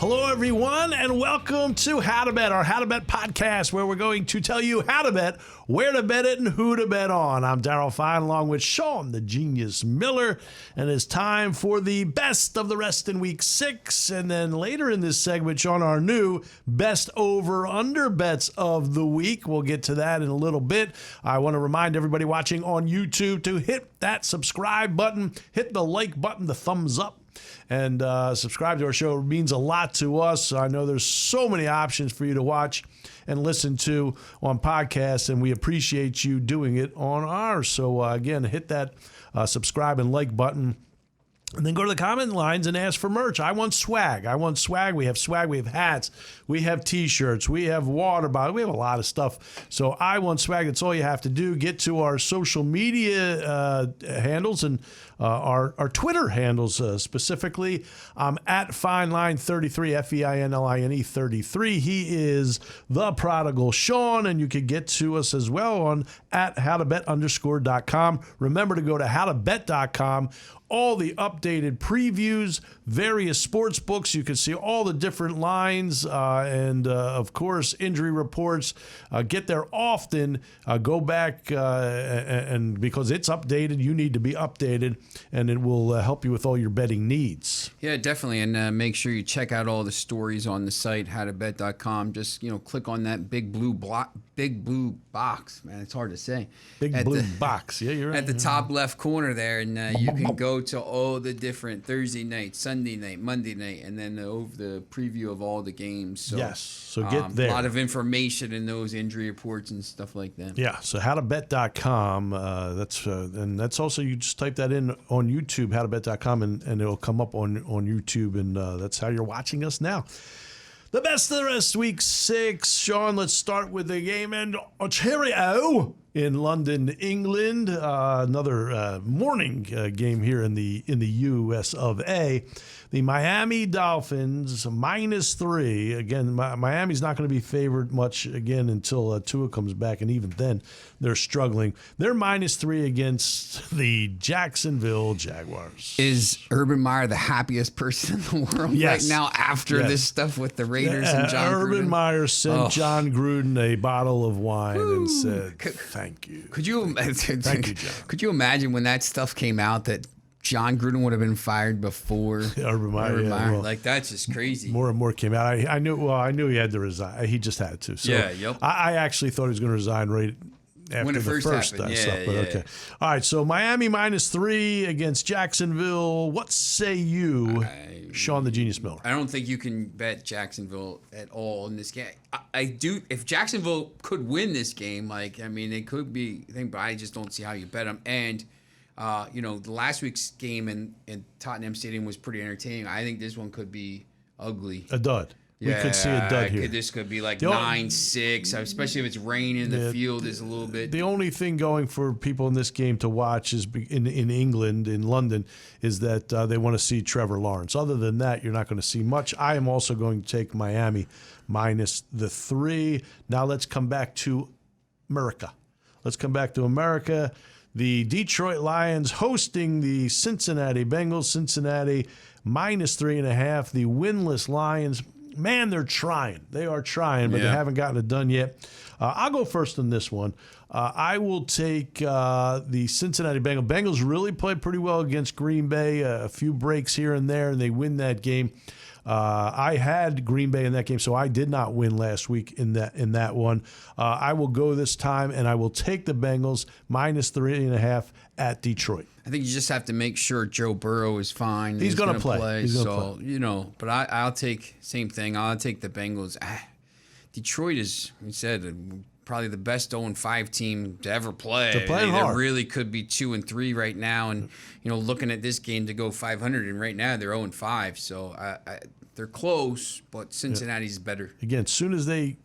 Hello, everyone, and welcome to How to Bet, our How to Bet podcast, where we're going to tell you how to bet, where to bet it, and who to bet on. I'm Daryl Sean, along with Sean, the Genius Miller, and it's time for the best of the rest in Week 6, and then later in this segment, Sean, our new best over-under bets of the week. We'll get to that in a little bit. I want to remind everybody watching on YouTube to hit that subscribe button, hit the like button, the thumbs up, and subscribe to our show. It means a lot to us. I know there's so many options for you to watch and listen to on podcasts, and we appreciate you doing it on ours. So again, hit that subscribe and like button. And then go to the comment lines and ask for merch. I want swag. We have swag. We have hats. We have T-shirts. We have water bottles. We have a lot of stuff. So I want swag. That's all you have to do. Get to our social media handles and our Twitter handles specifically. I'm at FineLine33, Feinline 33. He is the Prodigal Sean, and you can get to us as well on at howtobet_.com. Remember to go to howtobet.com. All the updated previews, various sports books. You can see all the different lines and, of course, injury reports. Get there often. Go back and because it's updated, you need to be updated, and it will help you with all your betting needs. Yeah, definitely. And make sure you check out all the stories on the site, howtobet.com. Just, click on that big blue box. Man, it's hard to say. Big blue box. Yeah, you're right. At the top left corner there, and you can go to all the different Thursday night, Sunday night, Monday night, and then over the preview of all the games. So, yes, so get there. A lot of information in those injury reports and stuff like that. Yeah, so howtobet.com. And that's also, you just type that in on YouTube, howtobet.com, and it'll come up on YouTube, and that's how you're watching us now. The best of the rest, Week 6. Sean, let's start with the game in Ontario in London, England. Another morning game here in the U.S. of A. The Miami Dolphins -3. Again, Miami's not going to be favored much again until Tua comes back, and even then they're struggling. They're -3 against the Jacksonville Jaguars. Is Urban Meyer the happiest person in the world right now after this stuff with the Raiders and John Gruden? Urban Meyer sent John Gruden a bottle of wine and said, thank you. Could you, thank you, John. Could you imagine when that stuff came out that John Gruden would have been fired before Urban Meyer? Well, like, that's just crazy. More and more came out. I knew he had to resign. He just had to. So yep. I actually thought he was going to resign right after when it the first first happened. stuff. But okay. All right, so Miami -3 against Jacksonville. What say you, Sean the Genius Miller? I don't think you can bet Jacksonville at all in this game. I do. If Jacksonville could win this game, it could be a thing, but I just don't see how you bet them. And the last week's game in Tottenham Stadium was pretty entertaining. I think this one could be ugly. A dud. We could see a dud here. This could be like 9-6, especially if it's raining. The field is a little bit. The only thing going for people in this game to watch is in England, in London, is that they want to see Trevor Lawrence. Other than that, you're not going to see much. I am also going to take Miami -3. Now let's come back to America. The Detroit Lions hosting the Cincinnati Bengals. Cincinnati -3.5. The winless Lions. Man, they're trying. They are trying, but they haven't gotten it done yet. I'll go first on this one. I will take the Cincinnati Bengals. Bengals really played pretty well against Green Bay. A few breaks here and there, and they win that game. I had Green Bay in that game, so I did not win last week in that one. I will go this time, and I will take the Bengals -3.5 at Detroit. I think you just have to make sure Joe Burrow is fine. He's going to play. He's gonna play. But I'll take same thing. I'll take the Bengals. Detroit is, we said, probably the best 0-5 team to ever play. They're playing hard. They really could be 2-3 right now, and looking at this game to go 500, and right now they're 0-5. So they're close, but Cincinnati's better. Again, as soon as they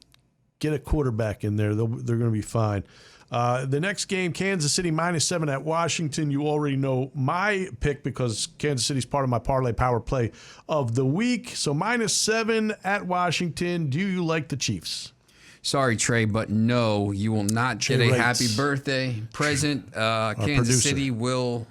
get a quarterback in there, they're going to be fine. The next game, Kansas City -7 at Washington. You already know my pick because Kansas City's part of my parlay power play of the week. So -7 at Washington. Do you like the Chiefs? Sorry, Trey, but no, you will not get a happy birthday present. Kansas City will,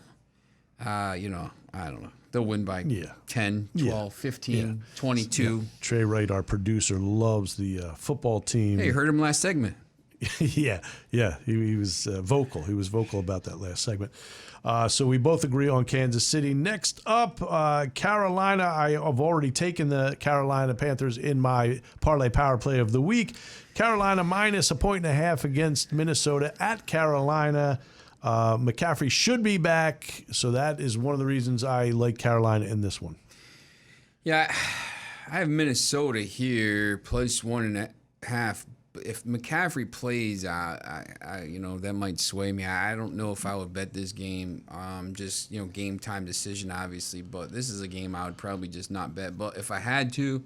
I don't know. They'll win by 10, 12, 15, 22. Yeah. Trey Wright, our producer, loves the football team. Hey, you heard him last segment. Yeah. He was vocal. He was vocal about that last segment. So we both agree on Kansas City. Next up, Carolina. I have already taken the Carolina Panthers in my parlay power play of the week. Carolina minus 1.5 against Minnesota at Carolina. McCaffrey should be back, so that is one of the reasons I like Carolina in this one. Yeah, I have Minnesota here plus 1.5. If McCaffrey plays, that might sway me. I don't know if I would bet this game. Just game time decision, obviously. But this is a game I would probably just not bet. But if I had to,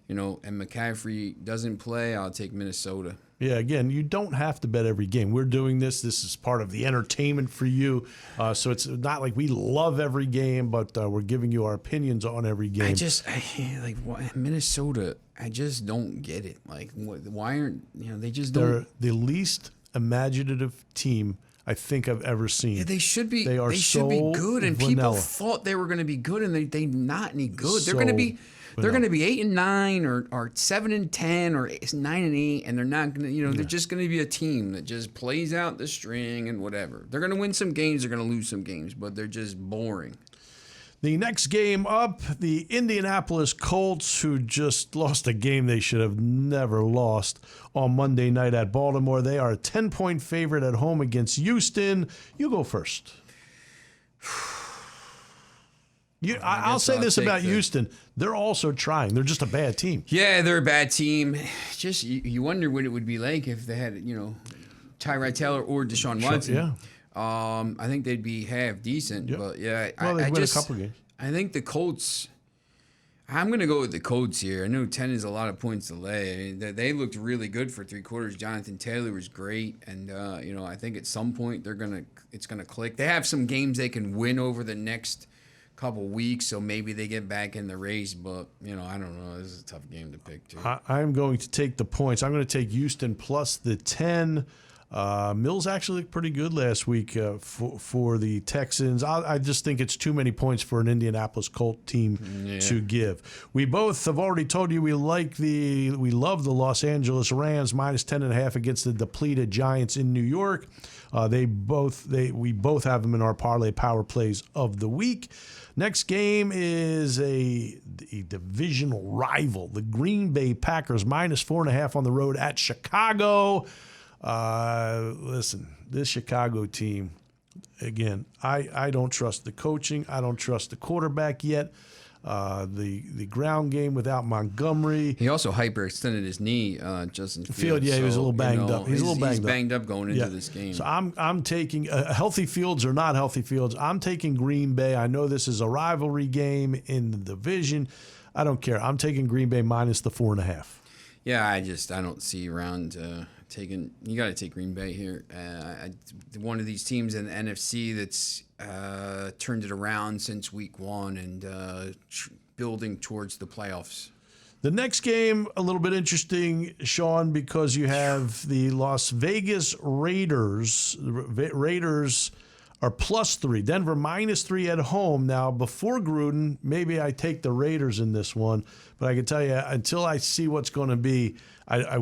and McCaffrey doesn't play, I'll take Minnesota. Yeah, again, you don't have to bet every game. We're doing this. This is part of the entertainment for you. So it's not like we love every game, but we're giving you our opinions on every game. Minnesota, I just don't get it. Like, why aren't, they just don't. They're the least imaginative team I think I've ever seen. Yeah, they should be. They should be good, and vanilla. People thought they were going to be good, and they're not any good. They're So going to be. vanilla. They're going to be 8-9 or 7-10 or 9-8, and they're not going to. They're just going to be a team that just plays out the string and whatever. They're going to win some games. They're going to lose some games, but they're just boring. The next game up, the Indianapolis Colts, who just lost a game they should have never lost on Monday night at Baltimore. They are a 10-point favorite at home against Houston. You go first. I'll say this about Houston. They're also trying. They're just a bad team. Yeah, they're a bad team. Just you wonder what it would be like if they had, Tyrod Taylor or Deshaun Watson. Yeah. I think they'd be half decent, but yeah. Well, they win a couple games. I think the Colts. I'm going to go with the Colts here. I know 10 is a lot of points to lay. I mean, they looked really good for three quarters. Jonathan Taylor was great, and I think at some point it's gonna click. They have some games they can win over the next couple weeks, so maybe they get back in the race. But I don't know. This is a tough game to pick too. I'm going to take the points. I'm going to take Houston plus the 10. Mills actually looked pretty good last week for the Texans. I just think it's too many points for an Indianapolis Colt team to give. We both have already told you we love the Los Angeles Rams minus 10.5 against the depleted Giants in New York. We both have them in our parlay power plays of the week. Next game is a divisional rival, the Green Bay Packers minus 4.5 on the road at Chicago. Listen, this Chicago team, again, I don't trust the coaching. I don't trust the quarterback yet. The ground game without Montgomery. He also hyperextended his knee, Justin Field. Yeah, he was a little banged up. He's banged up going into this game. So I'm taking healthy Fields or not healthy Fields. I'm taking Green Bay. I know this is a rivalry game in the division. I don't care. I'm taking Green Bay minus the 4.5. Yeah, I don't see around taking. You got to take Green Bay here. One of these teams in the NFC that's turned it around since week one and building towards the playoffs. The next game, a little bit interesting, Sean, because you have the Las Vegas Raiders. Raiders are +3. Denver -3 at home. Now, before Gruden, maybe I take the Raiders in this one, but I can tell you, until I see what's going to be, I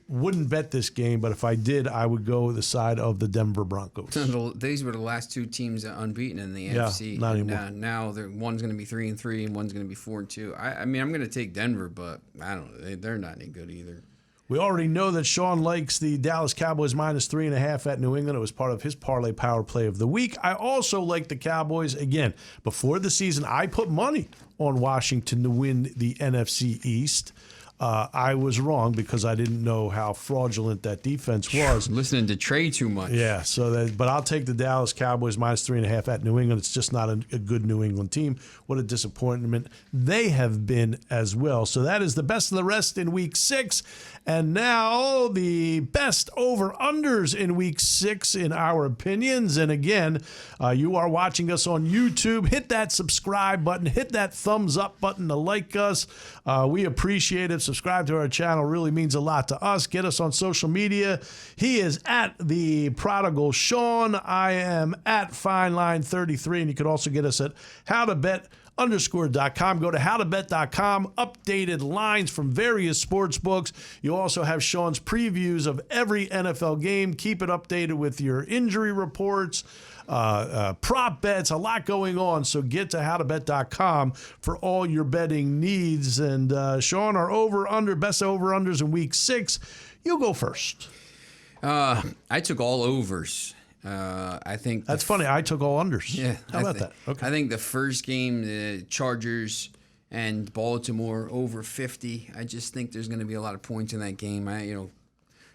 wouldn't bet this game, but if I did, I would go the side of the Denver Broncos. These were the last two teams unbeaten in the NFC. Not anymore. Now one's going to be 3-3 and one's going to be 4-2. I mean, I'm going to take Denver, but I don't know. They're not any good either. We already know that Sean likes the Dallas Cowboys -3.5 at New England. It was part of his parlay power play of the week. I also like the Cowboys. Again, before the season, I put money on Washington to win the NFC East. I was wrong because I didn't know how fraudulent that defense was. Listening to Trey too much. Yeah, but I'll take the Dallas Cowboys -3.5 at New England. It's just not a good New England team. What a disappointment they have been as well. So that is the best of the rest in Week 6. And now the best over-unders in Week 6 in our opinions. And again, you are watching us on YouTube. Hit that subscribe button. Hit that thumbs up button to like us. We appreciate it. subscribe to our channel. Really means a lot to us. Get us on social media. He is at the Prodigal Sean. I am at FineLine33, and you can also get us at howtobet_.com. Go to howtobet.com. Updated lines from various sports books. You also have Sean's previews of every NFL game. Keep it updated with your injury reports, prop bets, a lot going on. So get to howtobet.com for all your betting needs. And Sean, our best over-unders in week 6. You go first. I took all overs. I think that's funny. I took all unders. Yeah. How about that? Okay. I think the first game, the Chargers and Baltimore over 50. I just think there's going to be a lot of points in that game.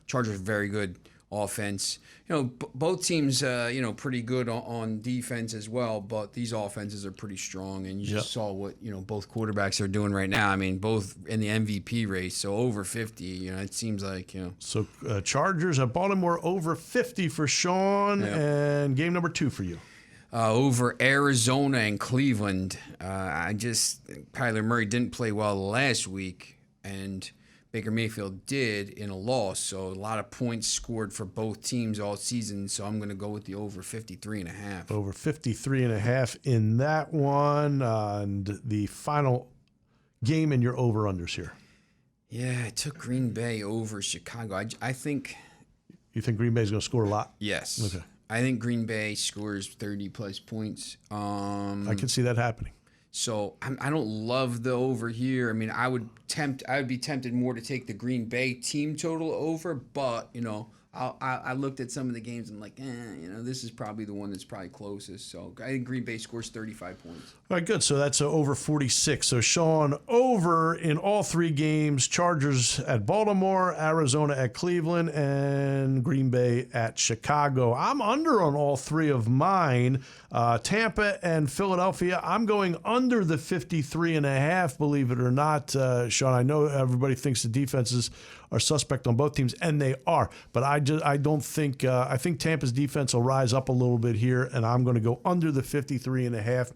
Chargers very good offense. Both teams, pretty good on defense as well. But these offenses are pretty strong, and you just saw what both quarterbacks are doing right now. I mean, both in the MVP race. So over 50. It seems like So Chargers at Baltimore over 50 for Sean, and game number 2 for you. Over Arizona and Cleveland. Kyler Murray didn't play well last week, and Baker Mayfield did in a loss, so a lot of points scored for both teams all season, so I'm going to go with the over 53.5. Over 53.5 in that one, and the final game in your over-unders here. Yeah, I took Green Bay over Chicago. I think... You think Green Bay's going to score a lot? Yes. Okay. I think Green Bay scores 30-plus points. I can see that happening. So I don't love the over here. I mean, I would be tempted more to take the Green Bay team total over, but I looked at some of the games and I'm like, this is probably the one that's probably closest. So I think Green Bay scores 35 points. All right, good. So that's over 46. So Sean, over in all 3 games: Chargers at Baltimore, Arizona at Cleveland, and Green Bay at Chicago. I'm under on all 3 of mine. Tampa and Philadelphia, I'm going under the 53.5, believe it or not. Sean, I know everybody thinks the defenses are suspect on both teams, and they are. But I don't think I think Tampa's defense will rise up a little bit here, and I'm going to go under the 53.5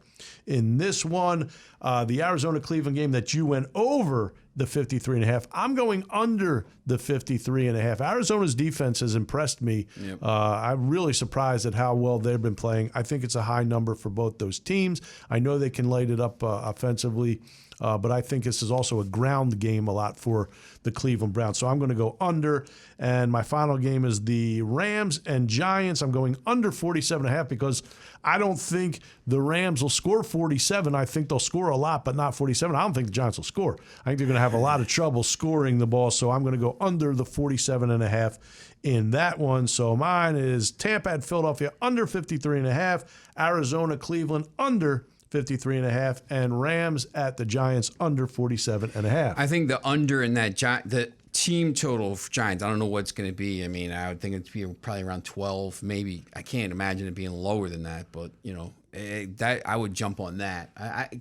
in this one. The Arizona-Cleveland game that you went over the 53.5, I'm going under the 53.5. Arizona's defense has impressed me. Yep. I'm really surprised at how well they've been playing. I think it's a high number for both those teams. I know they can light it up offensively. But I think this is also a ground game a lot for the Cleveland Browns. So I'm going to go under. And my final game is the Rams and Giants. I'm going under 47.5 because I don't think the Rams will score 47. I think they'll score a lot, but not 47. I don't think the Giants will score. I think they're going to have a lot of trouble scoring the ball. So I'm going to go under the 47.5 in that one. So mine is Tampa at Philadelphia under 53.5, Arizona, Cleveland under 53.5, and Rams at the Giants under 47.5. I think the under in that the team total for Giants, I don't know what it's going to be. I mean, I would think it'd be probably around 12, maybe. I can't imagine it being lower than that, but that I would jump on that.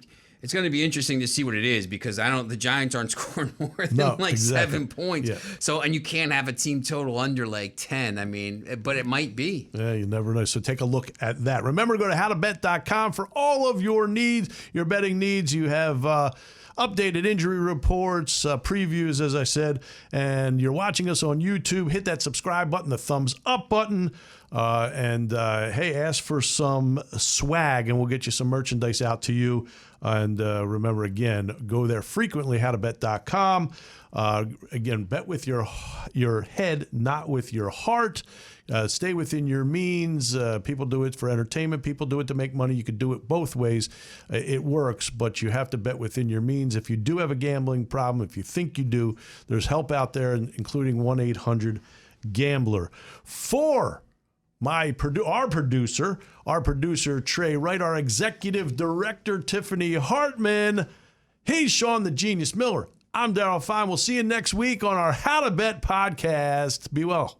It's going to be interesting to see what it is because the Giants aren't scoring more than 7 points. Yeah. So, and you can't have a team total under like 10. I mean, but it might be. Yeah, you never know. So take a look at that. Remember, go to howtobet.com for all of your needs, your betting needs. You have updated injury reports, previews, as I said, and you're watching us on YouTube. Hit that subscribe button, the thumbs up button. Hey, ask for some swag and we'll get you some merchandise out to you. And remember, again, go there frequently, howtobet.com. Again, bet with your head, not with your heart. Stay within your means. People do it for entertainment. People do it to make money. You could do it both ways. It works, but you have to bet within your means. If you do have a gambling problem, if you think you do, there's help out there, including 1-800-GAMBLER. For our producer Trey Wright, our executive director Tiffany Hartman, he's Sean the Genius Miller. I'm Daryl Fine. We'll see you next week on our How to Bet podcast. Be well.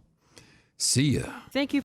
See ya. Thank you.